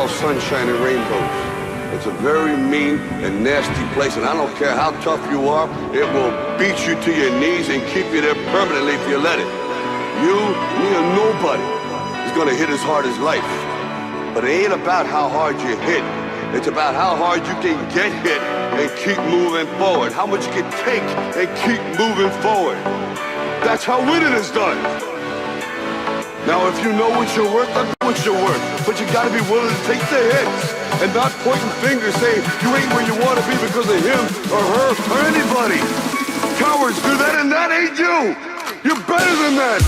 sunshine and rainbows. It's a very mean and nasty place, and I don't care how tough you are, it will beat you to your knees and keep you there permanently if you let it. You, me, or nobody is gonna hit as hard as life. But it ain't about how hard you hit. It's about how hard you can get hit and keep moving forward. How much you can take and keep moving forward. That's how winning is done. Now if you know what you're worth, then know what you're worth. But you gotta be willing to take the hits and not pointing fingers saying you ain't where you wanna be because of him or her or anybody. Cowards do that and that ain't you. You're better than that.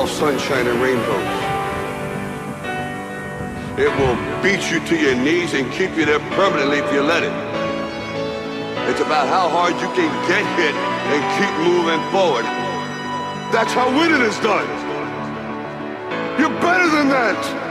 Sunshine and rainbows. It will beat you to your knees and keep you there permanently if you let it. It's about how hard you can get hit and keep moving forward. That's how winning is done. You're better than that.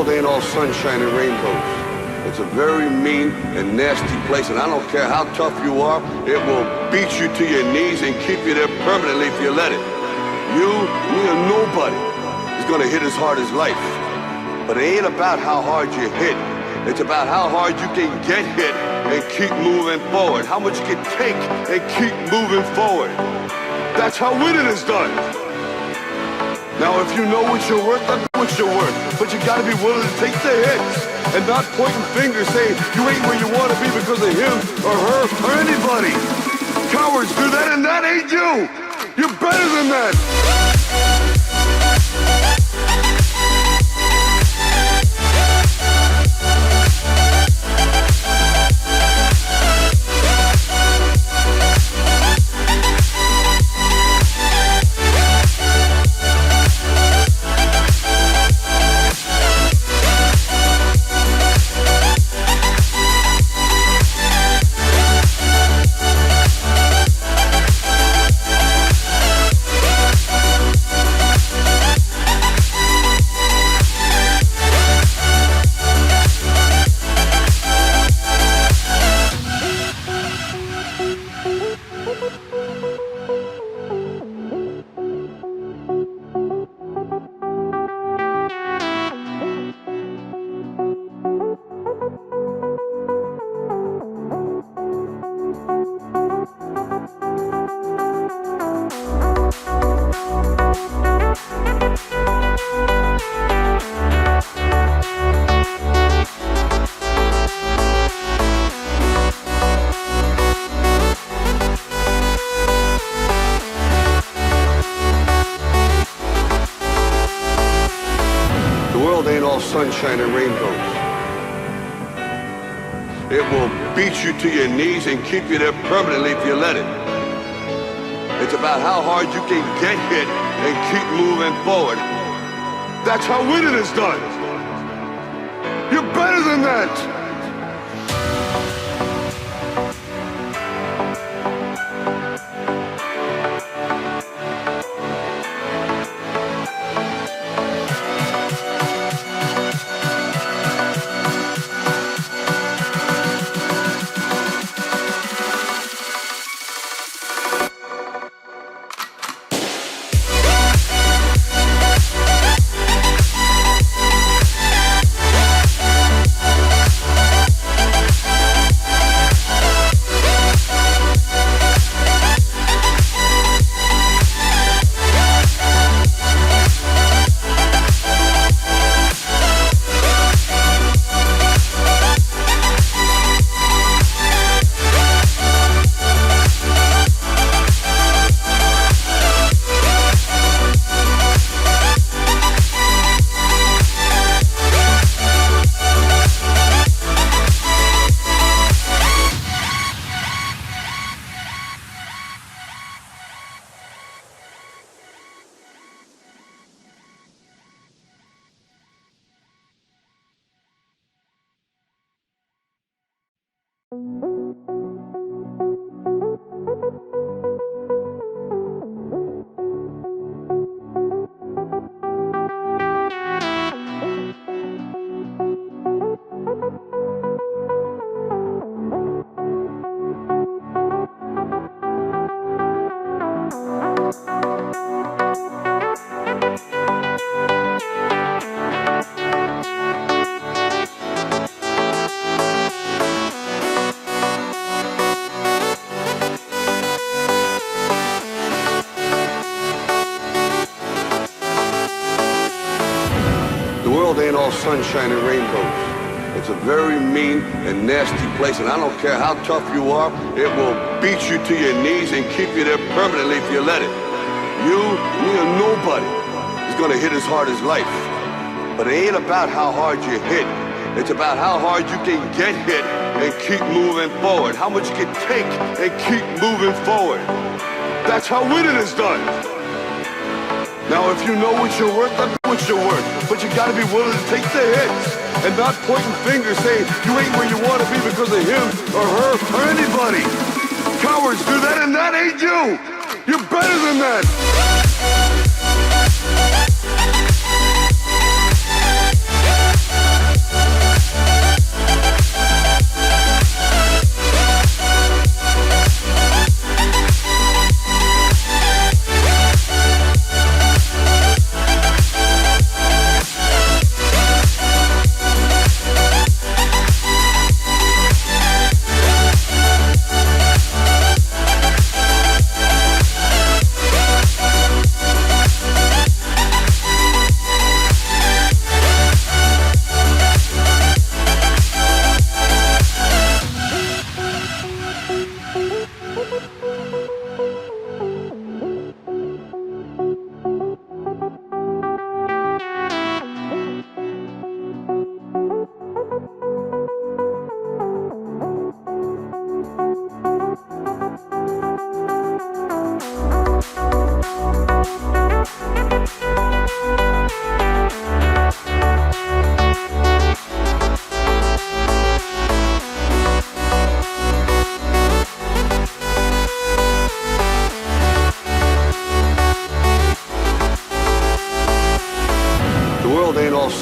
Ain't all sunshine and rainbows. It's a very mean and nasty place, and I don't care how tough you are, it will beat you to your knees and keep you there permanently if you let it. You, me, or nobody is gonna hit as hard as life. But it ain't about how hard you hit. It's about how hard you can get hit and keep moving forward. How much you can take and keep moving forward. That's how winning is done. Now if you know what you're worth, then know what you're worth. But you gotta be willing to take the hits and not pointing fingers saying you ain't where you wanna be because of him or her or anybody. Cowards do that and that ain't you. You're better than that. sunshine and rainbows. It will beat you to your knees and keep you there permanently if you let it. It's about how hard you can get hit and keep moving forward. That's how winning is done. You're better than that. Ain't all sunshine and rainbows. It's a very mean and nasty place, and I don't care how tough you are, it will beat you to your knees and keep you there permanently if you let it. You, me, or nobody is gonna hit as hard as life. But it ain't about how hard you hit. It's about how hard you can get hit and keep moving forward. How much you can take and keep moving forward. That's how winning is done. Now, if you know what you're worth, then know what you're worth. But you gotta be willing to take the hits and not pointing fingers saying you ain't where you want to be because of him or her or anybody. Cowards do that, and that ain't you. You're better than that.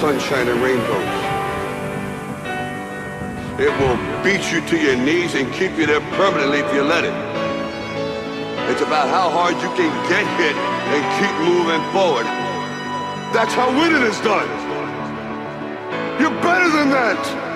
Sunshine and rainbows. It will beat you to your knees and keep you there permanently if you let it. It's about how hard you can get hit and keep moving forward. That's how winning is done. You're better than that.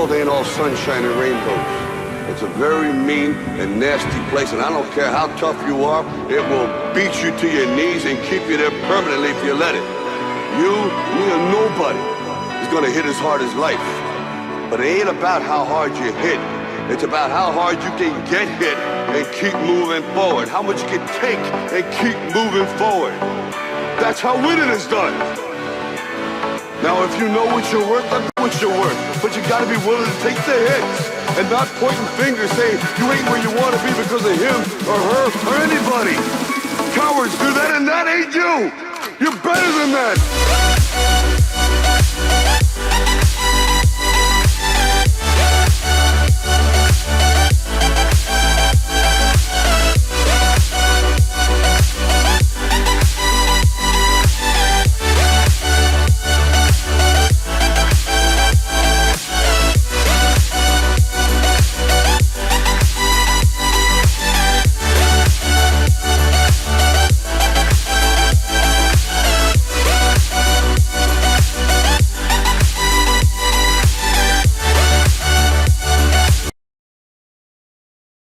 Ain't all sunshine and rainbows. It's a very mean and nasty place, and I don't care how tough you are, it will beat you to your knees and keep you there permanently if you let it. You, me, or nobody is gonna hit as hard as life. But it ain't about how hard you hit. It's about how hard you can get hit and keep moving forward. How much you can take and keep moving forward. That's how winning is done. Now, if you know what you're worth, then know what you're worth. But you gotta be willing to take the hits and not pointing fingers saying you ain't where you want to be because of him or her or anybody. Cowards do that, and that ain't you. You're better than that.